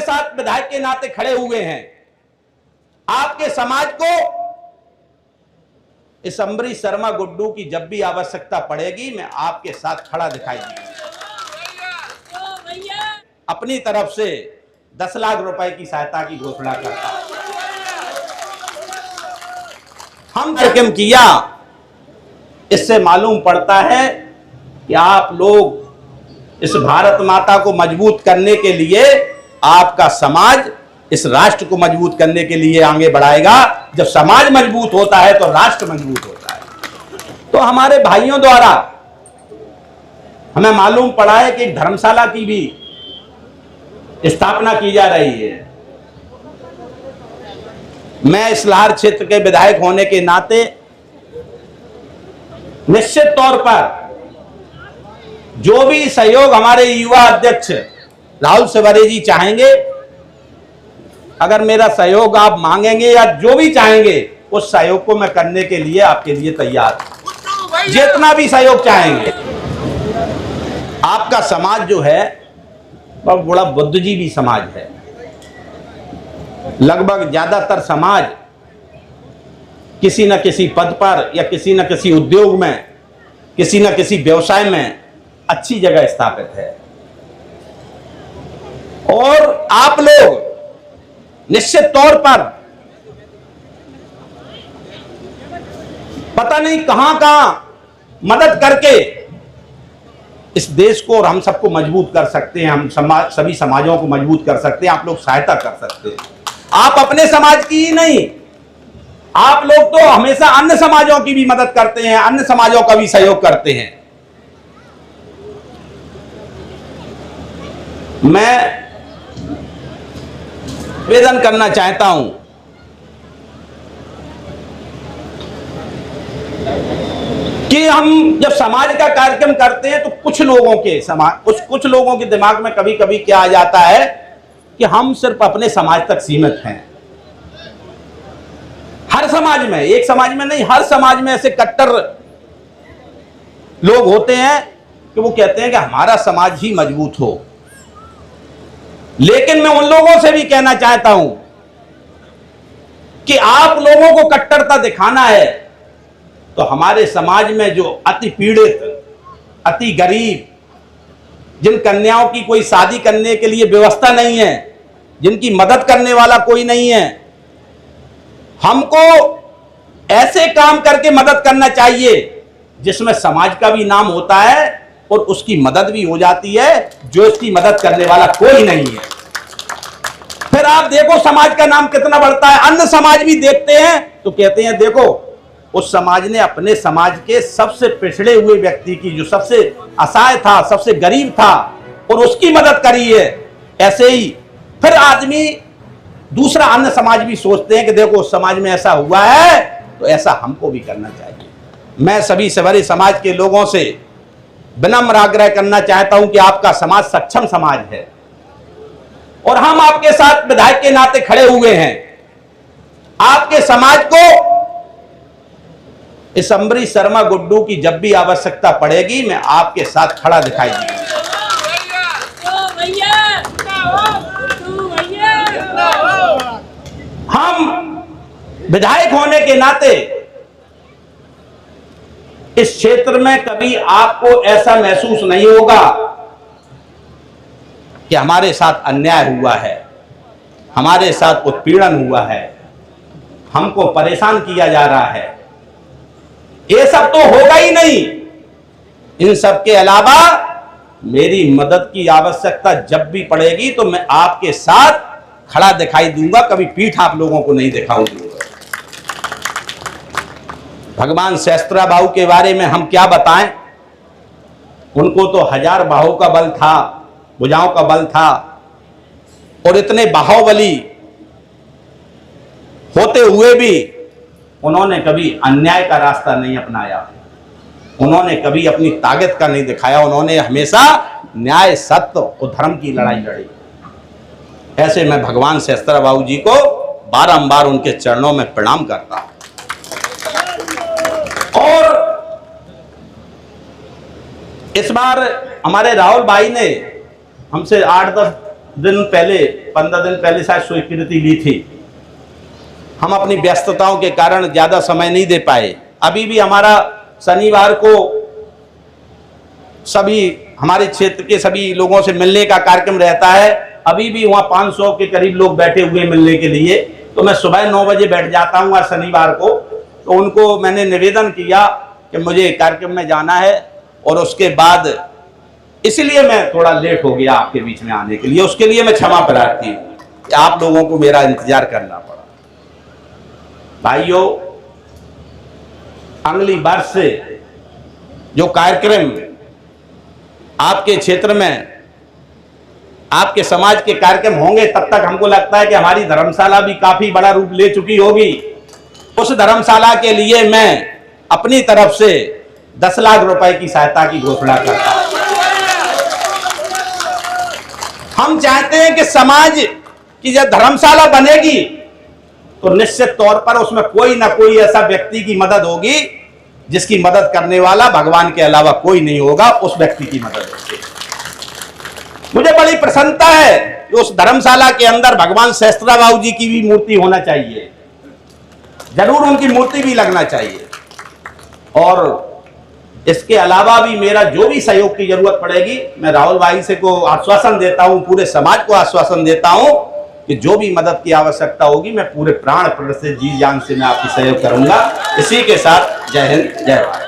साथ विधायक के नाते खड़े हुए हैं। आपके समाज को इस अम्बरीश शर्मा गुड्डू की जब भी आवश्यकता पड़ेगी मैं आपके साथ खड़ा दिखाई दूंगा। अपनी तरफ से 10 लाख रुपए की सहायता की घोषणा करता हूं। हम कार्यक्रम किया, इससे मालूम पड़ता है कि आप लोग इस भारत माता को मजबूत करने के लिए, आपका समाज इस राष्ट्र को मजबूत करने के लिए आगे बढ़ाएगा। जब समाज मजबूत होता है तो राष्ट्र मजबूत होता है। तो हमारे भाइयों द्वारा हमें मालूम पड़ा है कि एक धर्मशाला की भी स्थापना की जा रही है। मैं इस लाहौर क्षेत्र के विधायक होने के नाते निश्चित तौर पर जो भी सहयोग हमारे युवा अध्यक्ष राहुल सवरे जी चाहेंगे, अगर मेरा सहयोग आप मांगेंगे या जो भी चाहेंगे, उस सहयोग को मैं करने के लिए आपके लिए तैयार हूं। जितना भी सहयोग चाहेंगे। आपका समाज जो है वह बड़ा बुद्धिजीवी समाज है। लगभग ज्यादातर समाज किसी न किसी पद पर या किसी न किसी उद्योग में, किसी न किसी व्यवसाय में अच्छी जगह स्थापित है। और आप लोग निश्चित तौर पर पता नहीं कहां कहां मदद करके इस देश को और हम सबको मजबूत कर सकते हैं। हम सभी समाजों को मजबूत कर सकते हैं। आप लोग सहायता कर सकते हैं। आप अपने समाज की ही नहीं, आप लोग तो हमेशा अन्य समाजों की भी मदद करते हैं, अन्य समाजों का भी सहयोग करते हैं। मैं निवेदन करना चाहता हूं कि हम जब समाज का कार्यक्रम करते हैं तो कुछ लोगों के दिमाग में कभी कभी क्या आ जाता है कि हम सिर्फ अपने समाज तक सीमित हैं। हर समाज में, एक समाज में नहीं, हर समाज में ऐसे कट्टर लोग होते हैं कि वो कहते हैं कि हमारा समाज ही मजबूत हो। लेकिन मैं उन लोगों से भी कहना चाहता हूं कि आप लोगों को कट्टरता दिखाना है तो हमारे समाज में जो अति पीड़ित, अति गरीब, जिन कन्याओं की कोई शादी करने के लिए व्यवस्था नहीं है, जिनकी मदद करने वाला कोई नहीं है, हमको ऐसे काम करके मदद करना चाहिए जिसमें समाज का भी नाम होता है और उसकी मदद भी हो जाती है, जो इसकी मदद करने वाला कोई नहीं है। फिर आप देखो समाज का नाम कितना बढ़ता है। अन्य समाज भी देखते हैं तो कहते हैं देखो उस समाज ने अपने समाज के सबसे पिछड़े हुए व्यक्ति की, जो सबसे असहाय था, सबसे गरीब था, और उसकी मदद करी है। ऐसे ही फिर आदमी दूसरा अन्य समाज भी सोचते हैं कि देखो उस समाज में ऐसा हुआ है तो ऐसा हमको भी करना चाहिए। मैं सभी सवरे समाज के लोगों से विनम्र आग्रह करना चाहता हूं कि आपका समाज सक्षम समाज है और हम आपके साथ विधायक के नाते खड़े हुए हैं। आपके समाज को इस अम्बरीश शर्मा गुड्डू की जब भी आवश्यकता पड़ेगी मैं आपके साथ खड़ा दिखाई दूंगा। हम विधायक होने के नाते इस क्षेत्र में कभी आपको ऐसा महसूस नहीं होगा कि हमारे साथ अन्याय हुआ है, हमारे साथ उत्पीड़न हुआ है, हमको परेशान किया जा रहा है। ये सब तो होगा ही नहीं। इन सब के अलावा मेरी मदद की आवश्यकता जब भी पड़ेगी तो मैं आपके साथ खड़ा दिखाई दूंगा, कभी पीठ आप लोगों को नहीं दिखाऊं दूंगा। भगवान शास्त्रा बाहु के बारे में हम क्या बताएं। उनको तो 1000 बाहों का बल था, भुजाओं का बल था, और इतने बाहुबली होते हुए भी उन्होंने कभी अन्याय का रास्ता नहीं अपनाया। उन्होंने कभी अपनी ताकत का नहीं दिखाया। उन्होंने हमेशा न्याय, सत्य और धर्म की लड़ाई लड़ी। ऐसे मैं भगवान शास्त्रा बाहु जी को बारंबार उनके चरणों में प्रणाम करता हूं। और इस बार हमारे राहुल भाई ने हमसे 8-10 दिन पहले 15 दिन पहले शायद स्वीकृति ली थी। हम अपनी व्यस्तताओं के कारण ज़्यादा समय नहीं दे पाए। अभी भी हमारा शनिवार को सभी हमारे क्षेत्र के सभी लोगों से मिलने का कार्यक्रम रहता है। अभी भी वहाँ 500 के करीब लोग बैठे हुए मिलने के लिए। तो मैं सुबह 9 बजे बैठ जाता हूँ आज शनिवार को। तो उनको मैंने निवेदन किया कि मुझे कार्यक्रम में जाना है, और उसके बाद इसलिए मैं थोड़ा लेट हो गया आपके बीच में आने के लिए। उसके लिए मैं क्षमा प्रार्थी हूँ कि आप लोगों को मेरा इंतजार करना पड़ा। भाइयों, अगली वर्ष से जो कार्यक्रम आपके क्षेत्र में, आपके समाज के कार्यक्रम होंगे, तब तक हमको लगता है कि हमारी धर्मशाला भी काफी बड़ा रूप ले चुकी होगी। उस धर्मशाला के लिए मैं अपनी तरफ से 10 लाख रुपए की सहायता की घोषणा करता हूं। हम चाहते हैं कि समाज की जब धर्मशाला बनेगी तो निश्चित तौर पर उसमें कोई ना कोई ऐसा व्यक्ति की मदद होगी जिसकी मदद करने वाला भगवान के अलावा कोई नहीं होगा। उस व्यक्ति की मदद होगी। मुझे बड़ी प्रसन्नता है कि उस धर्मशाला के अंदर भगवान सहस्त्रा बाबू जी की भी मूर्ति होना चाहिए, जरूर उनकी मूर्ति भी लगना चाहिए। और इसके अलावा भी मेरा जो भी सहयोग की जरूरत पड़ेगी, मैं राहुल भाई से को आश्वासन देता हूं, पूरे समाज को आश्वासन देता हूं कि जो भी मदद की आवश्यकता होगी मैं पूरे प्राण प्रण से, जी जान से मैं आपकी सहयोग करूंगा। इसी के साथ जय हिंद, जय भारत।